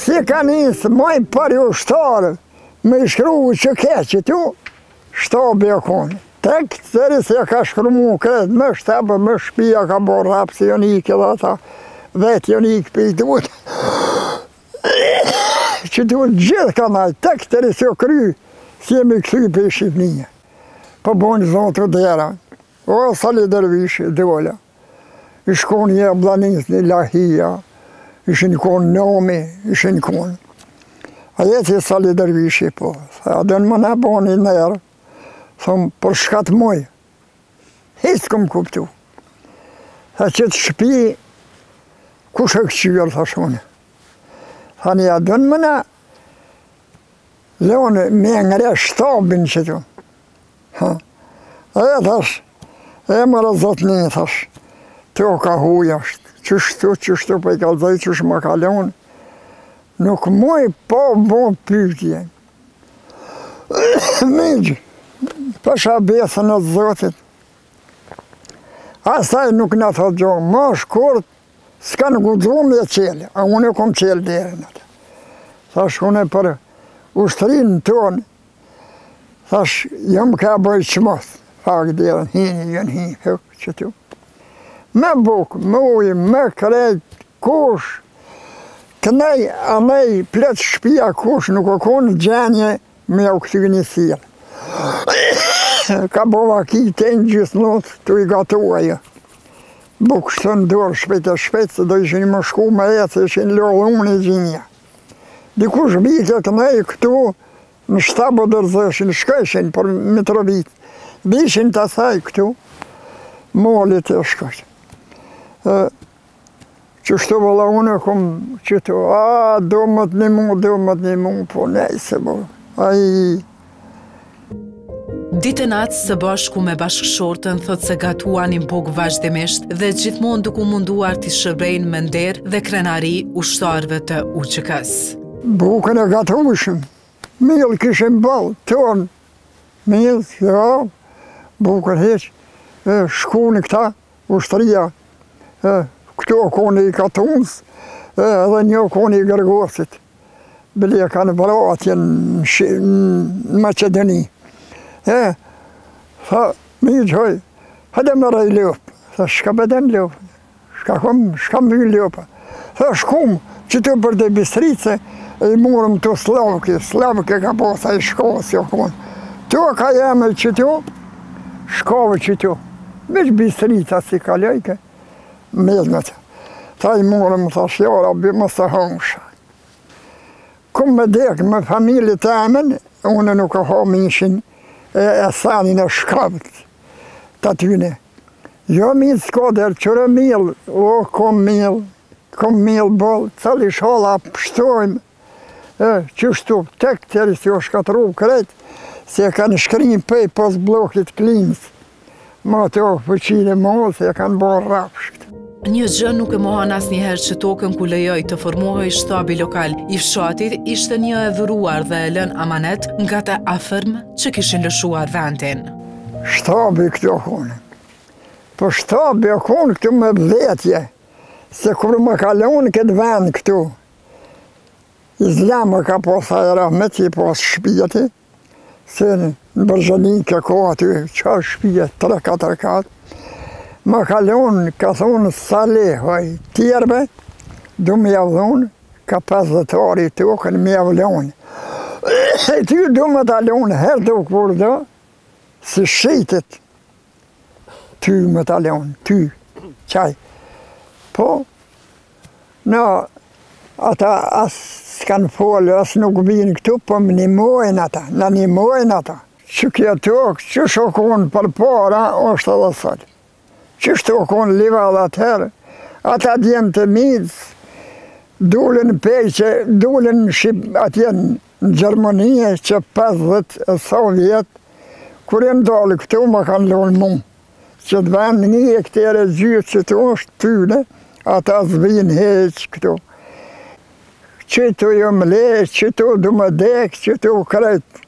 si ka njësë maj pari ushtarë, me shkru që keqë tu, shtabi e konë. Tek tëri se ka shkru mu kretë, me shtabë, me shpia ka bo rapë, se janë ikë edhe ata, vetë janë ikë për i duhet. Që duhet gjithë ka najtë, tek tëri se o kry, si jemi kësy për i Shqipnije. Po bojnë zotë dera, o Sali Dervishi, dola. I shkon një blanis një lahia, ishin konë nomi, ishin konë. A jetë i Sali Dervishi, po, a dënë më në boni nërë, thëmë, për shkatë moj, hisë këmë kuptu. Tha që të shpi, kush e këqyrë, thashone. Tha një, a dënë më në, leonë me ngre shtabin që tu. E thash, e më rëzot një, thash, të o ka huja është. Qështu për i kalzaj, qështu më kalon, nuk moj po bo pytje. Migjë, pasha besën e Zotit. Asaj nuk në thot gjohë, ma shkurt, s'ka në gudrum e qelë, a unë e kom qelë dherën atë. Thash, unë e për ushtrinë tonë, thash, jam ka bëjë qëmës, fakt dherën, hini, jënë hini, hëkë që tu. Me bukë, me ujë, me krejt, kush, kënej, anej, plët shpia kush, nuk o konë gjenje me u këty një sirë. Ka bova ki të një gjithë notë, të i gatua jo. Bukë shtë në dorë shpejt e shpejt, se do ishin më shku me e, se ishin lorë unë i gjinja. Dikush bite kënej këtu, në shtabë dërzëshin, shkëshin për Mitrovit. Bishin të thaj këtu, molit e shkëshin. Që shtu vëlla unë e kom qëtu, do më të një mu, po nejse bo, aji. Ditën atë së bashku me bashkëshortën thot se gatuanin bukë vazhdimisht dhe gjithmonë duku munduar t'i shërbrejnë me nder dhe krenari ushtarëve të UÇK-s. Bukën e gatushëm, milë kishim balë, tonë, milë, ja, bukën heqë, shkuni këta, ushtëria, këtu o koni i Katunës, edhe një o koni i Gërgosit. Bile e kanë vëra atje në Macedoni. Tha, mi gjoj, hajde më rej lopë. Tha, shka beden lopë, shka më lopë. Tha, shkum, që të për të Bistrice, e i murëm të Slavke ka posa i shkova si o konë. Tu ka jeme që tu, shkove që tu. Veç Bistrica si kalojke, mezmet. Ta i murëm, tha shjora, më së hëngsha. Kumë me dekë me familje të amen, unë nuk ha mishin e sanin e shkavët të atyne. Jo milë s'koder, qërë milë, o kom milë bolë, cali shola pështojmë, qështu tek tëri si o shkatru kretë, se kanë shkrim pej pos blokit klinës. Ma të o fëqine mollë, se kanë bërë rapshkt. Një gjë nuk e mohan asnjëherë që tokën ku lejoj të formohej shtabi lokal i fshatit ishte një e dhuruar dhe e lën amanet nga të afërm që kishin lëshuar vendin. Shtabi këtu konë. Po shtabi konë këtu me vetje, se kur më kalon këtë vend këtu, Islama ka posa e rahmet që i pos shpijeti, se në Bërgjani ke ko aty, që shpijet 3-4 katë, më kalon, ka thonë Salehoj tjerbe, du me javdhon, ka 50 ari të okën me javlon. E ty du me talon, her të kur do, si shqitit, ty me talon, ty, qaj. Po, në, ata asë s'kanë folë, asë nuk vinë këtu, po më nimojnë ata, në nimojnë ata. Që kja tokë, që shokon për para, është edhe sëllë. Që shokon lival atëherë, ata djenë të midës, dulën peqe, dulën atje në Gjermanie, që 50 e Sovjet, kur e ndalë këtu, më kanë lonë mu. Që të vendë një e këtere gjyë që të është tyne, ata zvinë heqë këtu. Që tu jo më leqë, që tu du më dekë, që tu kretë.